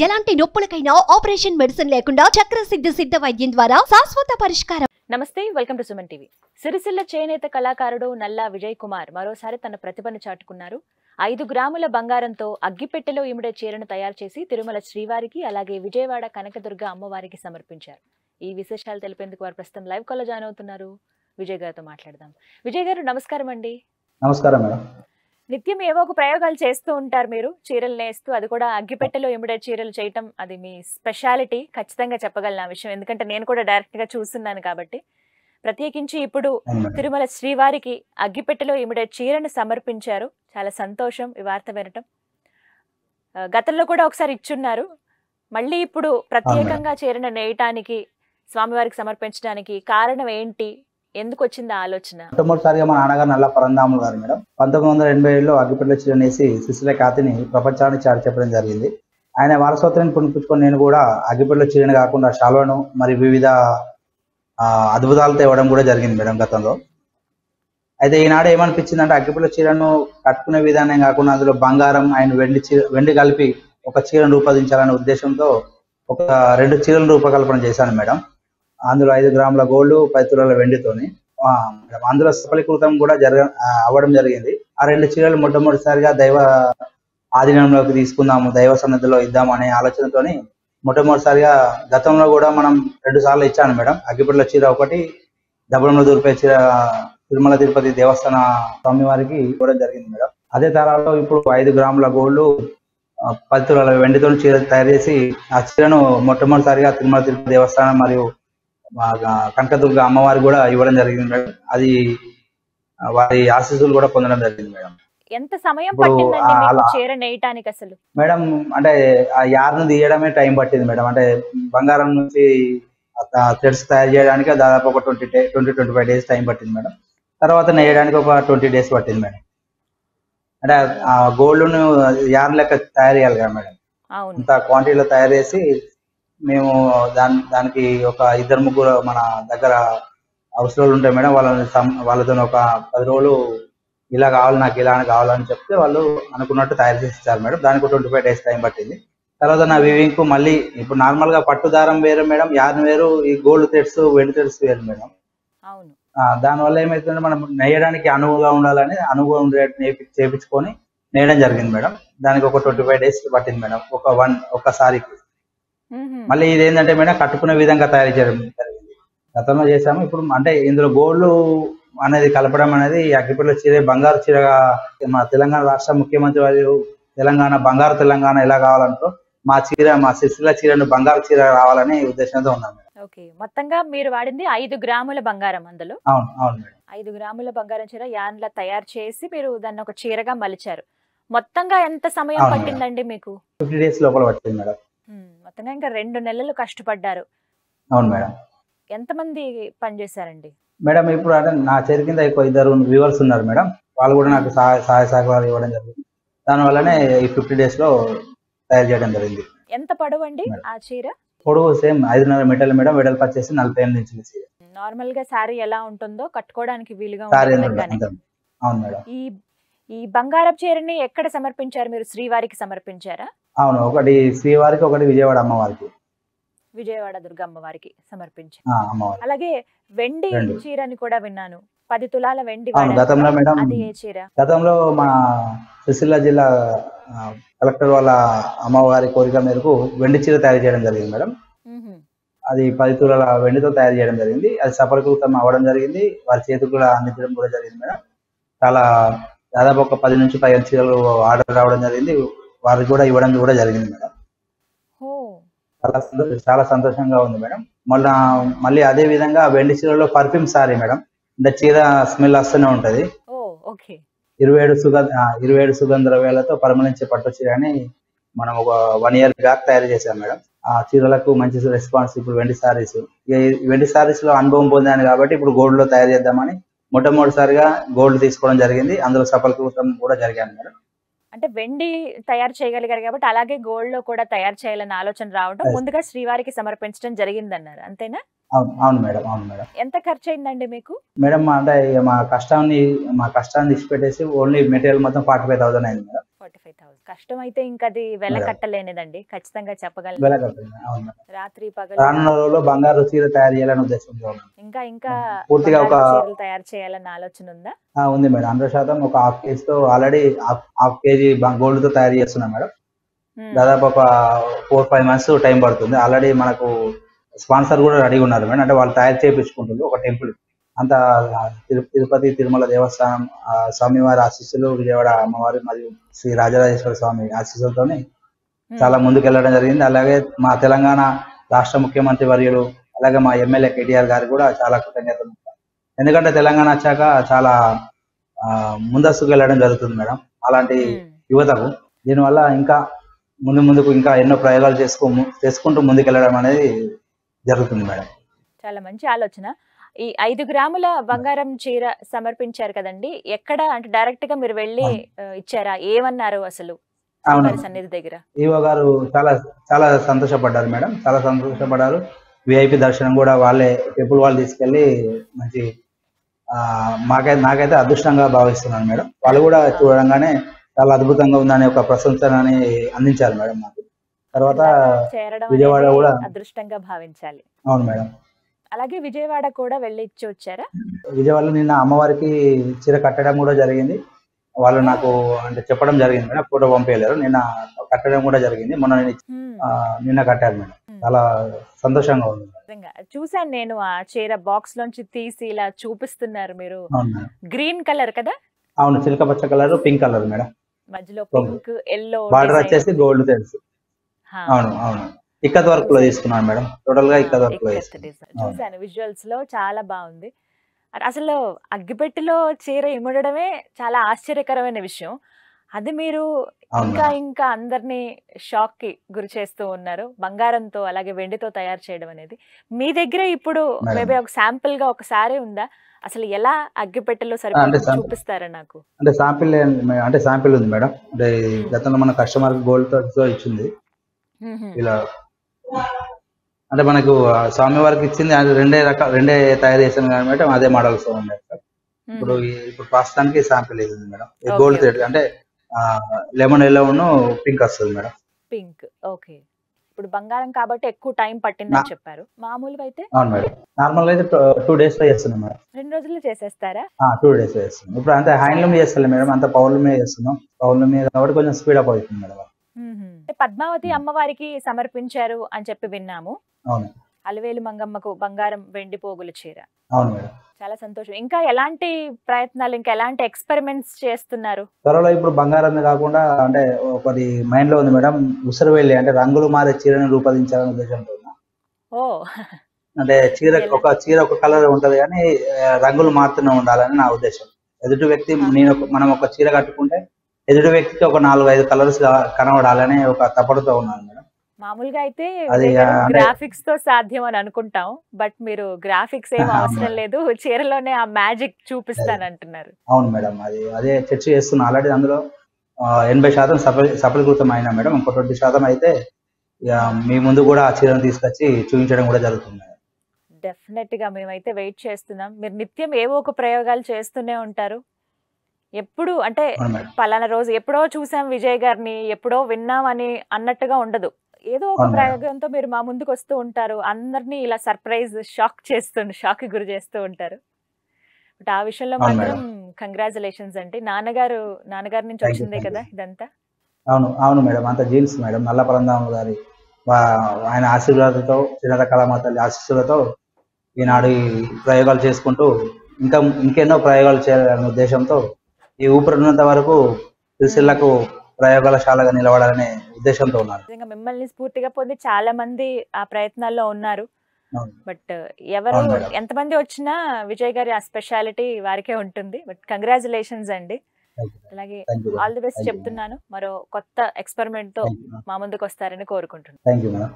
ఎలాంటి నొప్పులకైనా operation medicine లేకుండా చక్రసిద్ధ వైద్యం ద్వారా శాశ్వత పరిష్కారం. నమస్తే, welcome to Suman TV. Sircilla చేనేత కళాకారుడు నల్లా విజయ్ కుమార్ మరోసారి తన ప్రతిభను చాటుకున్నారు. 5 గ్రాముల బంగారంతో అగ్గిపెట్టెలో ఇమిడే చీరను తయారు చేసి తిరుమల శ్రీవారికి అలాగే విజయవాడ కనకదుర్గ అమ్మవారికి సమర్పించారు. ఈ విశేషాలు తెలిపేందుకు వారు ప్రస్తుతం లైవ్ కాల్లో జాయిన్ అవుతున్నారు. విజయ్ గారితో మాట్లాడదాం. విజయ్ గారు, నమస్కారం అండి. నమస్కారం మేడం. నిత్యం ఏవో ఒక ప్రయోగాలు చేస్తూ ఉంటారు మీరు, చీరలు నేస్తూ, అది కూడా అగ్గిపెట్టెలో ఇమిడే చీరలు చేయటం అది మీ స్పెషాలిటీ. ఖచ్చితంగా చెప్పగలను ఆ విషయం, ఎందుకంటే నేను కూడా డైరెక్ట్ గా చూస్తున్నాను కాబట్టి. ప్రత్యేకించి ఇప్పుడు తిరుమల శ్రీవారికి అగ్గిపెట్టెలో ఇమిడే చీరను సమర్పించారు. చాలా సంతోషం ఈ వార్త వినటం. గతంలో కూడా ఒకసారి ఇచ్చున్నారు, మళ్ళీ ఇప్పుడు ప్రత్యేకంగా చీరను నేయటానికి, స్వామివారికి సమర్పించడానికి కారణం ఏంటి? ఎందుకు వచ్చింది ఆలోచన? మొట్టమొదటిసారిగా మా నాన్నగారు నల్ల పరంధాములు గారు మేడం 1987లో అగ్గిపెట్టెలో చీరనేసి సిరిసిల్ల ఖ్యాతిని ప్రపంచానికి చాటి చెప్పడం జరిగింది. ఆయన వారసత్వాన్ని పుణిపుచ్చుకొని నేను కూడా అగ్గిపెట్టెలో చీరని కాకుండా శాలువాను మరి వివిధ అద్భుతాలతో ఇవ్వడం కూడా జరిగింది మేడం గతంలో. అయితే ఈనాడు ఏమనిపించిందంటే అగ్గిపెట్టెలో చీరను కట్టుకునే విధానం కాకుండా అందులో బంగారం అండ్ వెండి కలిపి ఒక చీరను రూపొందించాలనే ఉద్దేశంతో ఒక 2 చీరలను రూపకల్పన చేశాను మేడం. అందులో 5 గ్రాముల గోల్డ్ 10 తులాల వెండితోని అందులో సఫలీకృతం కూడా అవ్వడం జరిగింది. ఆ 2 చీరలు మొట్టమొదటిసారిగా దైవ ఆధీనంలోకి తీసుకుందాము, దైవ సన్నిధిలో ఇద్దాము అనే ఆలోచనతోని మొట్టమొదటిసారిగా గతంలో కూడా మనం 2 సార్లు ఇచ్చాను మేడం. అగ్గిపెట్టెల చీర ఒకటి, దబ్బలంలో దూరిపే చీర తిరుమల తిరుపతి దేవస్థాన స్వామి వారికి ఇవ్వడం జరిగింది మేడం. అదే తరాలో ఇప్పుడు 5 గ్రాముల గోల్డ్ 10 తులాల వెండితో చీర తయారు చేసి ఆ చీరను మొట్టమొదటిసారిగా తిరుమల తిరుపతి దేవస్థానం మరియు కనకదుర్గ అమ్మవారికి కూడా ఇవ్వడం జరిగింది మేడం. అది వారి ఆశీస్సులు కూడా పొందడం జరిగింది మేడం. ఎంత సమయం పట్టిందండి మీకు చీర నేయటానికి అసలు? మేడం అంటే ఆ యార్ను తీయడమే టైం పట్టింది మేడం. అంటే బంగారం నుంచి థ్రెడ్స్ తయారు చేయడానికి దాదాపు ఒక 20-25 డేస్ టైం పట్టింది మేడం. తర్వాత నేయడానికి ఒక 20 డేస్ పట్టింది మేడం. అంటే ఆ గోల్డ్ను యార్న్ లెక్క తయారు చేయాలి కదా మేడం. అంత క్వాంటిటీలో తయారు చేసి మేము దానికి ఒక 2-3 మన దగ్గర అవసరాలు ఉంటాయి మేడం. వాళ్ళతో ఒక 10 రోజులు ఇలా కావాలి, నాకు ఇలా కావాలని చెప్తే వాళ్ళు అనుకున్నట్టు తయారు చేసి ఇచ్చారు మేడం. దానికి 25 డేస్ టైం పట్టింది. తర్వాత నా వీవింగ్ కు మళ్ళీ ఇప్పుడు నార్మల్ గా పట్టు దారం వేరు మేడం, యార్న్ వేరు, ఈ గోల్డ్ థ్రెడ్స్ వెండి థ్రెడ్స్ వేరు మేడం. దానివల్ల ఏమైతుందంటే మనం నేయడానికి అనువుగా ఉండాలని అనువుగా ఉండేట్టు చేపించుకొని నేయడం జరిగింది మేడం. దానికి ఒక 25 డేస్ పట్టింది మేడం. ఒకసారికి మళ్ళీ ఇదేంటంటే మేడం కట్టుకునే విధంగా తయారు చేయడం జరిగింది. గతంలో చేసాము, ఇప్పుడు అంటే ఇందులో గోల్డ్ అనేది కలపడం అనేది అగ్గిపెట్టెల చీర బంగారు చీరగా మా తెలంగాణ రాష్ట్ర ముఖ్యమంత్రి వారు తెలంగాణ బంగారు తెలంగాణ ఎలా కావాలంటూ మా సిరిసిల్ల చీరను బంగారు చీర రావాలని ఉద్దేశంతో ఉన్నాం మేడం. ఓకే, మొత్తంగా మీరు వాడింది 5 గ్రాముల బంగారం అందులో? అవును మేడం. 5 గ్రాముల బంగారం చీర యాన్లా తయారు చేసి మీరు దాన్ని ఒక చీరగా మలిచారు. మొత్తంగా ఎంత సమయం పట్టిందండి మీకు? 50 డేస్ లోపల పట్టింది మేడం. మొత్తంగా ఇంకా 2 నెలలు కష్టపడ్డారు. అవును మేడం. ఎంతమంది పనిచేశారండి మేడం? ఇప్పుడు అంటే నా చేతి కింద 2 వ్యూవర్స్ ఉన్నారు మేడం. వాళ్ళు కూడా నాకు సహాయ సహకారాలు ఇవ్వడం జరిగింది. దానివల్లనే ఈ 50 డేస్ లో తయారు చేయడం జరిగింది. ఎంత పొడవు అండి ఆ చీర? పొడవు సేమ్ 5.5 మీటర్ల మేడం, వెడల్పు వచ్చేసి 48 ఇంచుల చీర. నార్మల్ గా సారీ ఎలా ఉంటుందో కట్టుకోవడానికి వీలుగా ఉంటుంది. అవును మేడం. ఈ బంగారపు చీరని ఎక్కడ సమర్పించారు మీరు? శ్రీవారికి సమర్పించారా? అవును, ఒకటి శ్రీవారికి, ఒకటి విజయవాడ అమ్మవారికి, విజయవాడ దుర్గ అమ్మవారికి సమర్పించారు. అలాగే వెండి చీరని కూడా విన్నాను, 10 తులాల వెండి. గతంలో మేడం, అది ఏ చీర? గతంలో మన సిరిసిల్ల జిల్లా కలెక్టర్ వాళ్ళ అమ్మవారి కోరిక మేరకు వెండి చీర తయారు చేయడం జరిగింది మేడం. అది 10 తులాల వెండితో తయారు చేయడం జరిగింది. అది సఫలీకృతం అవ్వడం జరిగింది. వారి చేతికి కూడా అందించడం కూడా జరిగింది మేడం. చాలా దాదాపు ఒక 10 నుంచి 15 చీరలు ఆర్డర్ రావడం జరిగింది. వారికి కూడా ఇవ్వడం కూడా జరిగింది మేడం. చాలా సంతోషంగా ఉంది మేడం. మళ్ళీ అదే విధంగా వెండి చీరలో పర్ఫ్యూమ్ సారీ మేడం. అంటే చీర స్మెల్ వస్తూనే ఉంటది. 27 సుగంధ ద్రవ్యాలతో పరిమళించే పట్టు చీర అని మనం ఒక 1 year బ్యాక్ తయారు చేశాం మేడం. ఆ చీరలకు మంచి రెస్పాన్స్. ఇప్పుడు వెండి సారీస్ లో అనుభవం పొందాను కాబట్టి ఇప్పుడు గోల్డ్ లో తయారు చేద్దామని మొట్టమొదటిసారిగా గోల్డ్ తీసుకోవడం జరిగింది. అందులో సఫలీకృతం కూడా జరిగాను మేడం. అంటే వెండి తయారు చేయగలిగారు కాబట్టి అలాగే గోల్డ్ లో కూడా తయారు చేయాలన్న ఆలోచన రావడం, ముందుగా శ్రీవారికి సమర్పించడం జరిగిందన్నారు, అంతేనా? అవును మేడం. అవును మేడం. ఎంత ఖర్చు అయిందండి మీకు? మేడం అంటే మా కష్టాన్ని ఇచ్చిపెట్టేసి ఓన్లీ మెటీరియల్ మొత్తం 45,000 అయింది మేడం. 45,000 కష్టం అయితే ఇంకా అది వెల మేడం. కట్టలేనిదండి, ఖచ్చితంగా చెప్పగలను. వెలకట్టండి. అవును మేడం. రాత్రి పగలు రానున్న రోజుల్లో బంగారు చీర తయారు చేయాలని ఉద్దేశంతో ఉన్నాను. ఇంకా ఇంకా పూర్తిగా ఒక బంగారు చీరలు తయారు చేయాలన్న ఆలోచన ఉందా? ఉంది మేడం. 100% ఒక హాఫ్ కేజీతో ఆల్రెడీ హాఫ్ కేజీ గోల్డ్ తో తయారు చేస్తున్నాం మేడం. దాదాపు ఒక 4-5 మంత్స్ టైం పడుతుంది. ఆల్రెడీ మనకు స్పాన్సర్ కూడా రెడీగా ఉన్నారు మేడం. అంటే వాళ్ళు తయారు చేయించుకుంటున్నారు ఒక టెంపుల్. అంత తిరుపతి తిరుమల దేవస్థానం స్వామివారి ఆశీస్సులు, విజయవాడ అమ్మవారి మరియు శ్రీ రాజరాజేశ్వర స్వామి ఆశీస్సులతోని చాలా ముందుకు వెళ్ళడం జరిగింది. అలాగే మా తెలంగాణ రాష్ట్ర ముఖ్యమంత్రి వర్యులు, అలాగే మా ఎమ్మెల్యే కేటీఆర్ గారు కూడా చాలా కృతజ్ఞతలు. ఎందుకంటే తెలంగాణ వచ్చాక చాలా ముందస్తుకు వెళ్ళడం జరుగుతుంది మేడం అలాంటి యువతకు. దీనివల్ల ఇంకా ముందుకు ఇంకా ఎన్నో ప్రయోగాలు చేసుకుంటూ ముందుకు వెళ్ళడం అనేది జరుగుతుంది మేడం. చాలా మంచి ఆలోచన. ఈ 5 గ్రాముల బంగారం చీర సమర్పించారు కదండి, ఎక్కడ అంటే డైరెక్ట్ గా మీరు వెళ్ళి ఇచ్చారా? ఏమన్నారు అసలు సన్నిధి దగ్గర? ఈవో గారు చాలా చాలా సంతోషపడ్డారు మేడం. చాలా సంతోషపడ్డారు. విఐపి దర్శనం కూడా వాళ్ళే టెంపుల్ వాళ్ళు తీసుకెళ్లి మంచి నాకైతే అదృష్టంగా భావిస్తున్నాను మేడం. వాళ్ళు కూడా చూడంగానే చాలా అద్భుతంగా ఉందనే ఒక ప్రశంసనని అందించారు మేడం నాకు. తర్వాత విజయవాడ కూడా అదృష్టంగా భావించాలి. అవును మేడం. అలాగే విజయవాడ కూడా వెళ్ళి ఇచ్చి వచ్చారా? విజయవాడలో నిన్న అమ్మవారికి చీర కట్టడం కూడా జరిగింది. వాళ్ళు నాకు అంటే చెప్పడం జరిగింది మేడం. ఫోటో పంపించలేరు. నిన్న కట్టడం కూడా జరిగింది. నిన్న కట్టారు మేడం. చాలా సంతోషంగా ఉంది. చూసాను నేను ఆ చీర బాక్స్ లోంచి తీసి ఇలా చూపిస్తున్నారు మీరు. గ్రీన్ కలర్ కదా? అవును, చిలక పచ్చ కలర్, పింక్ కలర్ మేడం. మధ్యలో పింక్, ఎల్లో, బార్డర్ వచ్చేసి గోల్డ్ తెలుసు. అవును అవును, ఇక్కత్ వర్క్ లో తీసుకున్నాను మేడం. టోటల్ గా ఇక్కత్ వర్క్ లో చూసాను విజువల్స్ లో. చాలా బాగుంది. అసలు అగ్గిపెట్టెలో చీర ఇమ్మడమే చాలా ఆశ్చర్యకరమైన విషయం. అది మీరు ఇంకా ఇంకా అందరినీ షాక్ కి గురి చేస్తూ ఉన్నారు. బంగారంతో అలాగే వెండితో తయారు చేయడం అనేది మీ దగ్గర ఇప్పుడు మేబీ ఒక శాంపుల్ గా ఒకసారి ఉందా? అసలు ఎలా అగ్గిపెట్టెలో సరిపోతుందో చూపిస్తారా నాకు? అంటే శాంపిల్ ఉంది మేడం. అంటే గతంలో మన కస్టమర్ గోల్డ్ తో ఇచ్చింది ఇలా. అంటే మనకు స్వామివారికి ఇచ్చింది రెండే తయారు చేసాను కానీ మేడం, అదే మోడల్స్ ఉన్నాయి సార్. ఇప్పుడు ప్రస్తుతానికి శాంపిల్ ఇది మేడం. గోల్డ్ థ్రెడ్ అంటే లెమన్ ఎల్లో పింక్ వస్తుంది మేడం. పింక్. ఓకే. ఇప్పుడు బంగారం కాబట్టి ఎక్కువ టైం పట్టిందని చెప్పారు. మామూలుగా అయితే? అవును మేడం. నార్మల్ గా అయితే 2 days లో చేస్తున్నాం మేడం. 2 రోజుల్లో చేసేస్తారా? 2 days లో చేస్తున్నాం. ఇప్పుడు అంతా హ్యాండ్లూమ్ చేస్తాం మేడం. అంత పౌర్ణమి చేస్తున్నాం. పౌర్ణమి కాబట్టి కొంచెం స్పీడ్ అప్ అవుతుంది మేడం. పద్మావతి అమ్మవారికి సమర్పించారు అని చెప్పి విన్నాము. అవును. అలివేలు మంగమ్మకు బంగారం వెండి పోగుల చీర. అవును మేడం. చాలా సంతోషం. ఇంకా ఎలాంటి ప్రయత్నాలు, ఇంకా ఎలాంటి ఎక్స్పెరిమెంట్స్ చేస్తున్నారు? త్వరలో ఇప్పుడు బంగారం కాకుండా అంటే ఒకటి మైండ్ లో ఉంది మేడం. ఉసిరి వెళ్ళి అంటే రంగులు మారే చీరను రూపొందించాలనే ఉద్దేశంతో ఉన్నా. ఓ, అంటే చీర ఒక కలర్ ఉంటది కానీ రంగులు మారుతూనే ఉండాలని నా ఉద్దేశం. ఎదుటి వ్యక్తి మనం ఒక చీర కట్టుకుంటే ఎదుటి వ్యక్తికి ఒక 4-5 కలర్స్ కనబడాలని ఒక తపడుతో ఉన్నాను మేడం. మామూలుగా అయితే గ్రాఫిక్స్ తో సాధ్యం అని అనుకుంటాం, బట్ మీరు గ్రాఫిక్స్ ఏం అవసరం లేదు, చీరలోనే ఆ మ్యాజిక్ చూపిస్తానంటున్నారు. అవును మేడం, అదే చర్చ చేస్తున్నా. ఆల్రెడీ అందులో 80% సఫలీకృతం అయినా మేడం. ఇంకో 20% అయితే మీ ముందు కూడా ఆ చీరను తీసుకొచ్చి చూపించడం కూడా జరుగుతుంది. డెఫినెట్ గా మేమైతే వెయిట్ చేస్తున్నాం. మీరు నిత్యం ఏవో ఒక ప్రయోగాలు చేస్తూనే ఉంటారు. ఎప్పుడు అంటే పలానా రోజు ఎప్పుడో చూసాం విజయ్ గారిని, ఎప్పుడో విన్నాం అని అన్నట్టుగా ఉండదు. ఏదో ఒక ప్రయోగంతో మీరు మా ముందుకు వస్తూ ఉంటారు. అందరినీ ఇలా సర్ప్రైజ్, షాక్ కి గురి చేస్తూ ఉంటారు. బట్ ఆ విషయంలో మాత్రం కంగ్రాచులేషన్స్ అండి. నాన్నగారి నుంచి వచ్చిందే కదా ఇదంతా? అవును మేడం, అంత జీన్స్ మేడం. నల్లపరందాము గారి ఆయన ఆశీర్వాదంతో, చిన్నత కళామాతల్లి ఆశీస్సులతో ఈనాడు ఈ ప్రయోగాలు చేసుకుంటూ ఇంకెన్నో ప్రయోగాలు చేయాలనే ఉద్దేశంతో ఈ ఊపిరినంత వరకు సిరిసిల్లకు ప్రయోగశాలగా నిలబడాలనే ఉద్దేశంతో ఉన్నారు. మిమ్మల్ని స్ఫూర్తిగా పొంది చాలా మంది ఆ ప్రయత్నాల్లో ఉన్నారు. బట్ ఎవరు ఎంతమంది వచ్చినా విజయ్ గారి ఆ స్పెషాలిటీ వారికే ఉంటుంది. బట్ కంగ్రాచులేషన్స్ అండి. అలాగే ఆల్ ది బెస్ట్ చెప్తున్నాను. మరో కొత్త ఎక్స్పెరిమెంట్ తో మా ముందుకు వస్తారని కోరుకుంటున్నాను.